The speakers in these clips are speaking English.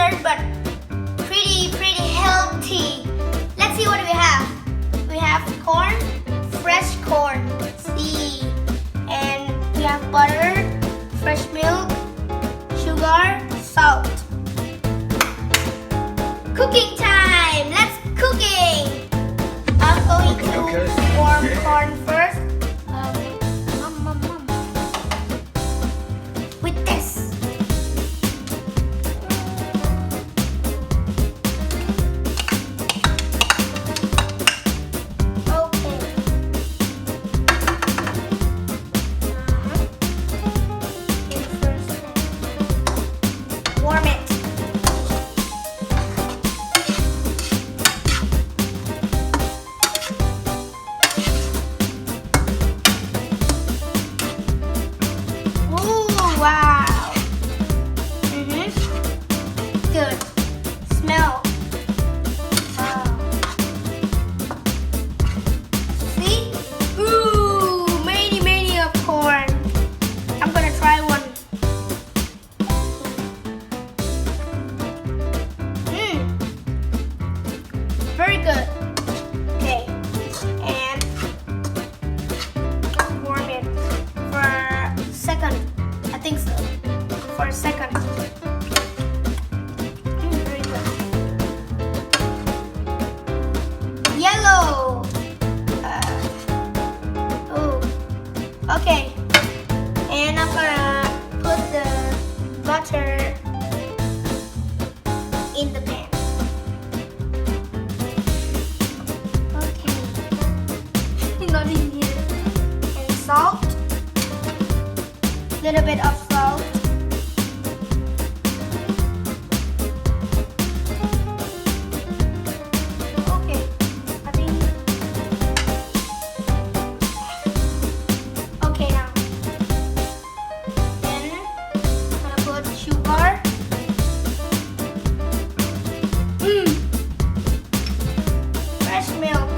dessert, but pretty healthy. Let's see what we have. We have corn, fresh corn, see, and we have butter, fresh milk, sugar, salt. Cooking time. Let's cooking. I'm going to warm corn first. With this. Okay. Warm it. Wow. Good. Smell. Wow. See? Ooh, many of corn. I'm gonna try one. Very good. Okay. And warm it for a second. I think so. For a second. Very good. Yellow. Okay. And I'm gonna put the butter in the pan. Okay. Not in here. And salt. Little bit of salt. Okay, I think. Okay now. Then I'm gonna put sugar. Fresh milk.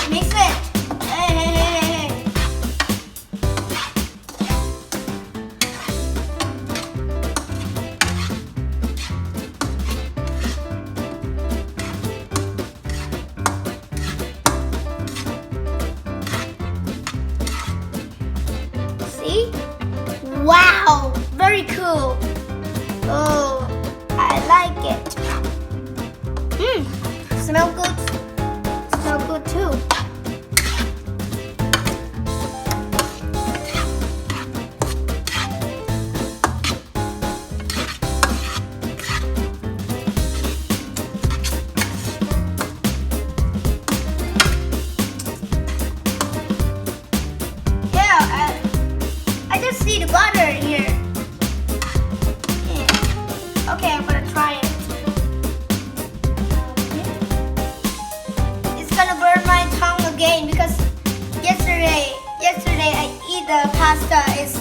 Mix it. Hey. See? Wow, very cool. Oh, I like it. Smell good. Smell good too. Yeah, I just see the butter here. Yeah. Okay, I'm gonna try it. It's gonna burn my tongue again because yesterday I eat the pasta. It's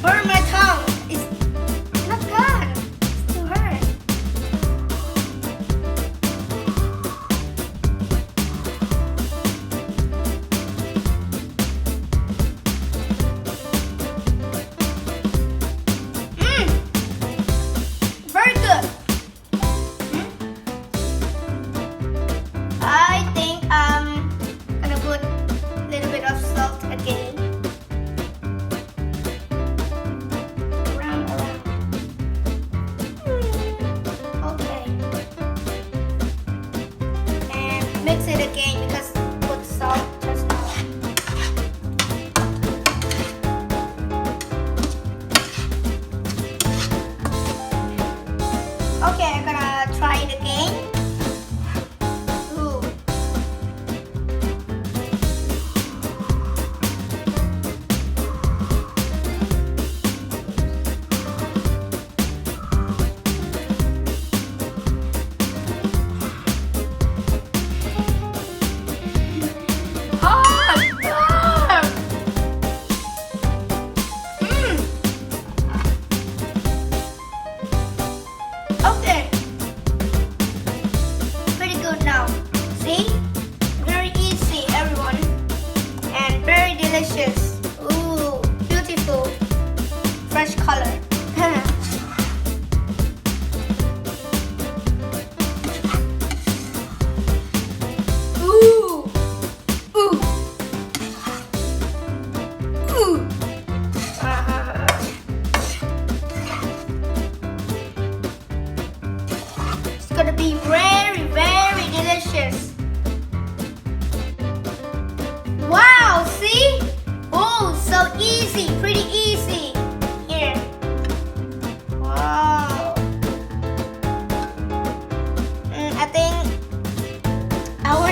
burn my tongue. It's not good. It's too hurt. Very good.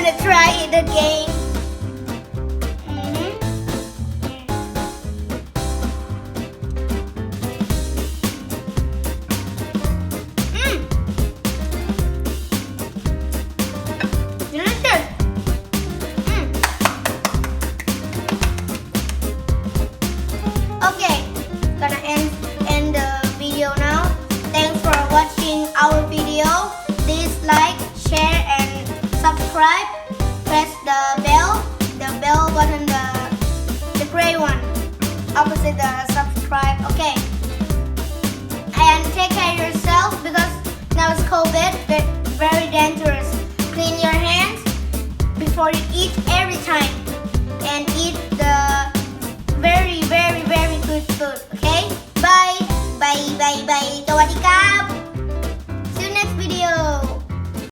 gonna try it again. Mhm. Delicious. Okay, gonna end the video now. Thanks for watching our video. Please like, share, and subscribe. Press the bell button, the gray one, opposite the subscribe. Okay. And take care of yourself because now it's COVID, but very dangerous. Clean your hands before you eat every time, and eat the very, very, very good food. Okay? Bye. Bye. Bye. Bye. สวัสดีครับ